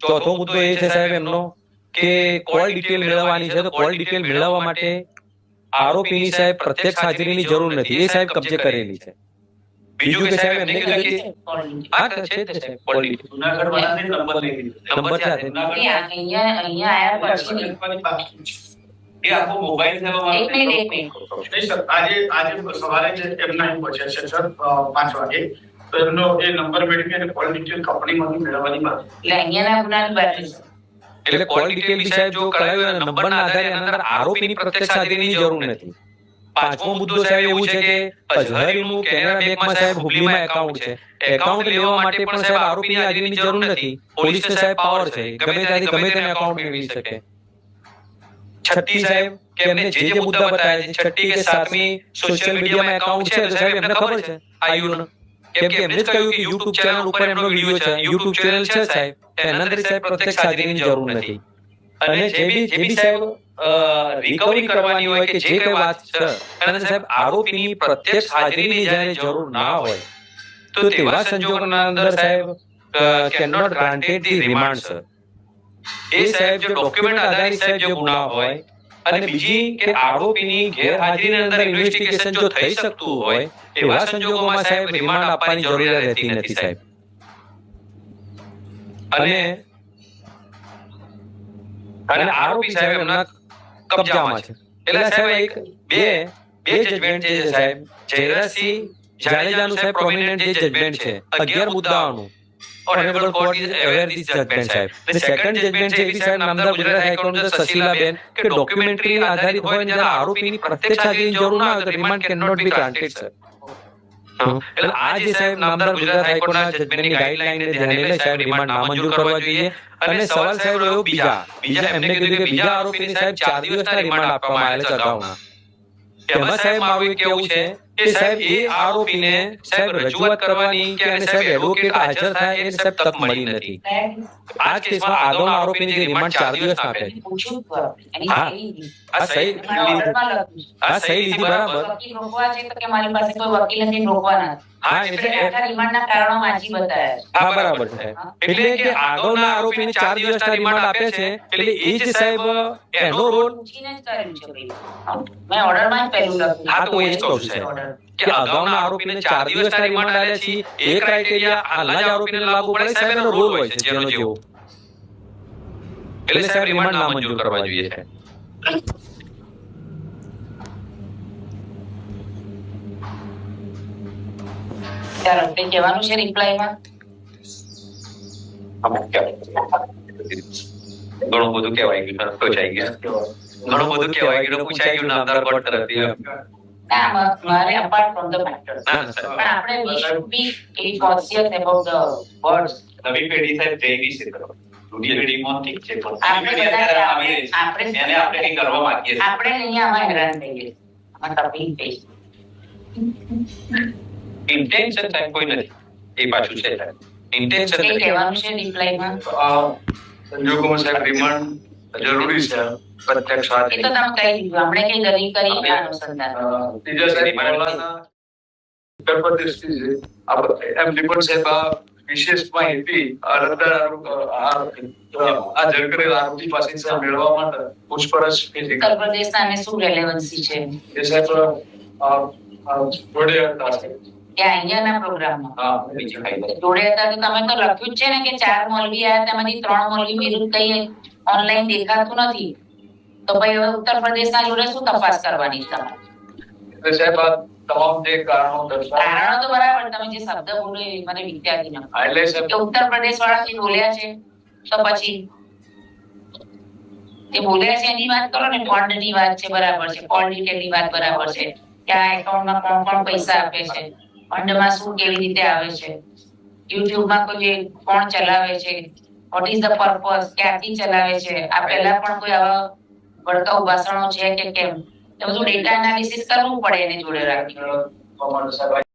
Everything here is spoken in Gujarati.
ચોથો મુદ્દો એ છે સાહેબ એમનો કે કોલ ડિટેલ મેળવવાની છે, તો કોલ ડિટેલ મેળવવા માટે આરોપીની સાહેબ પ્રત્યક્ષ હાજરીની જરૂર નથી, એ સાહેબ કબજે કરેલી છે. બીજું કે સાહેબ એમને કીધું હા છે જ સાહેબ કોલ ડિટેલ નંબર સાથે અહીંયા આયા પછી એ આપકો મોબાઈલ છે એક મિનિટ નહીં સર, આજે સવારે જ એમના પહોંચ્યા છે સર 5 વાગે, તો એમનો એ નંબર મેળવી અને કોલ ડિટેલ કંપનીમાંથી મેળવવાની વાત. એટલે અહીંયાના ગુનાની વાત છે. એટલે કોલ ડિટેલ બી સાહેબ જો કરાવ્યું અને નંબરના આધારે એના અંદર આરોપીની પ્રત્યક્ષ હાજરીની જરૂર નથી. પાંચમો મુદ્દો સાહેબ એવું છે કે અઝહરીનું કેનેરા બેંકમાં સાહેબ હુબલીમાં એકાઉન્ટ છે, એકાઉન્ટ લેવા માટે પણ સાહેબ આરોપીની હાજરીની જરૂર નથી. પોલીસને સાહેબ પાવર છે, ગમે ત્યાંથી ગમે તેને એકાઉન્ટ મેળવી શકે. છઠ્ઠી સાહેબ કે એમને જે મુદ્દા બતાવ્યા છે, છઠ્ઠી કે સાતમી સોશિયલ મીડિયામાં એકાઉન્ટ છે, તો સાહેબ એમને ખબર છે આયુનો, કેમ કે એમને જ કહ્યું કે યુટ્યુબ ચેનલ ઉપર એમનો વિડીયો છે, યુટ્યુબ ચેનલ છે સાહેબ, એના અંદર સાહેબ પ્રત્યક્ષ હાજરીની જરૂર નથી. અને જે બી સાહેબ રિકવરી કરવાની હોય કે જે કઈ વાત છે એના સાહેબ આરોપીની પ્રત્યક્ષ હાજરીની જ્યારે જરૂર ના હોય તો તેવા સંજોગોના અંદર સાહેબ can not granted the remand sir. એ સાહેબ જો ડોક્યુમેન્ટ આધારિત સાહેબ જો ગુના હોય અને બીજી કે આરોપીની ગેરહાજરીની અંદર ઇન્વેસ્ટિગેશન જો થઈ શકતું હોય એવા સંજોગોમાં સાહેબ રિમાન્ડ આપવાની જરૂરિયાત રહેતી નથી સાહેબ. અને આરોપી સાહેબ એમના કબજામાં છે. એટલે સાહેબ એક બે જજમેન્ટ છે સાહેબ, જયરાજસિંહ જાડેજાનું સાહેબ પ્રોમિનન્ટ જે જજમેન્ટ છે 11 મુદ્દાઓનું, Honorable Court is aware this judgment સાહેબ. The second judgment છે એ સાહેબ નામદાર ગુજરાત હાઈકોર્ટ સશીલાબેન કે ડોક્યુમેન્ટરી આધારિત હોય અને જ્યારે આરોપીની પ્રત્યક્ષ હાજરીની જરૂર ના હોય તો remand can not be granted sir. એટલે આ જે સાહેબ નામદાર ગુજરાત હાઈકોર્ટના જજમેન્ટની ગાઈડલાઈનને ધ્યાને લઈ સાહેબ રિમાન્ડ નામંજૂર કરવા જોઈએ. અને સવાલ સાહેબ રહ્યો બીજા એમને કીધું કે બીજા આરોપીને સાહેબ 4 દિવસના રિમાન્ડ આપવામાં આવેલા છે અગાઉના. એમાં સાહેબ મારું એક કેવું છે કે સાહેબ એ આરોપીને સાહેબ રજૂઆત કરવાની કે અને સાહેબ એડવોકેટ હાજર થાય એને સાહેબ તક મળી નથી. આ જ કેસમાં આગળના આરોપીને જે રિમાન્ડ 4 દિવસ આપ્યા છે, આ સહી લીધી બરાબર. રોકવા છે તો કે મારી પાસે કોઈ વકીલ નથી, રોકવાના. હા એટલે રિમાન્ડના કારણો વાંચી બતાવ્યા. હા બરાબર છે. એટલે કે આગળના આરોપીને 4 દિવસના રિમાન્ડ આપ્યા છે, એટલે એ જ સાહેબ એનો રોલ પૂછીને જ કર્યું છે ભાઈ. મેં ઓર્ડરમાં જ પહેલું લખ્યું. હા તો એ જ કહું છું સાહેબ કે અગાઉના આરોપીને 4 દિવસના રિમાન્ડ આપ્યા છે, એ ક્રાઇટેરિયા હાલના જ આરોપીને લાગુ પડે સાહેબ, એનો રોલ હોય છે જેનો જેવો. એટલે સાહેબ રિમાન્ડ નામંજૂર કરવા જોઈએ છે. ચાલો કંઈ કહેવાનું છે રિપ્લાયમાં? ઘણું બધું કહેવાય ગયું, પૂછાઈ ગયું, ઘણું બધું કહેવાય ગયું, પૂછાઈ ગયું નામદાર કોર્ટ તરફથી. મારે apart from the matter, પણ આપણે we should be cautious about the words. નવી પેઢી સાહેબ જઈ છે કરો જૂની પેઢીમાં ઠીક છે પણ આપણે એને આપણે કંઈ કરવા માંગીએ છીએ. આપણે અહીંયા આમાં હેરાન થઈએ, આમાં તકલીફ થઈ. ઇન્ટેન્શન સાહેબ કોઈ નથી, એ પાછું છે સાહેબ ઇન્ટેન્શન. કંઈ કહેવાનું છે રિપ્લાયમાં? સંજોગોમાં સાહેબ રિમાન્ડ જરૂરી છે, પ્રત્યક્ષ એ તો તમે કહી દીધું, આપણે કઈ દલીલ કરી ના અનુસંધાન. ત્રીજા સાહેબ મૌલાના ઉત્તર પ્રદેશથી છે. એમ રિપોર્ટ સાહેબ વિશેષ માહિતી હાજર કરેલ આરોપી પાસેથી સાહેબ મેળવવા માટે પૂછપરછ ઉત્તર પ્રદેશના અને શું રેલેવન્સી છે એ સાહેબ જોડે હતા સાહેબ. ત્યાં અહીંયાના પ્રોગ્રામમાં હા જોડે હતા. તો તમે તો લખ્યું જ છે ને કે 4 મૌલવી આવ્યા, તેમાંથી 3 મૌલવી વિરુદ્ધ કઈ ઓનલાઈન દેખાતું નથી, તો ભાઈ હવે ઉત્તર પ્રદેશના જોડે શું તપાસ કરવાની છે તમારે? એટલે સાહેબ તમામ જે કારણો દર્શાવે કારણો તો બરાબર, તમે જે શબ્દ બોલો એ મને વિદ્યાર્થી ન એટલે સાહેબ કે ઉત્તર પ્રદેશ વાળા જે બોલ્યા છે તો પછી તે બોલ્યા છે એની વાત કરો ને. ફંડની વાત છે બરાબર છે, કોલ ડિટેલની વાત બરાબર છે કે આ એકાઉન્ટમાં કોણ કોણ પૈસા આપે છે, ફંડમાં શું કેવી રીતે આવે છે, યુટ્યુબમાં કોઈ કોણ ચલાવે છે, વોટ ઇઝ ધ પર્પસ, ક્યાંથી ચલાવે છે, આ પહેલા પણ કોઈ આવા ભડકાઉ ભાષણો છે કે કેમ, એ બધું ડેટા એનાલિસિસ કરવું પડે એને જોડે રાખી.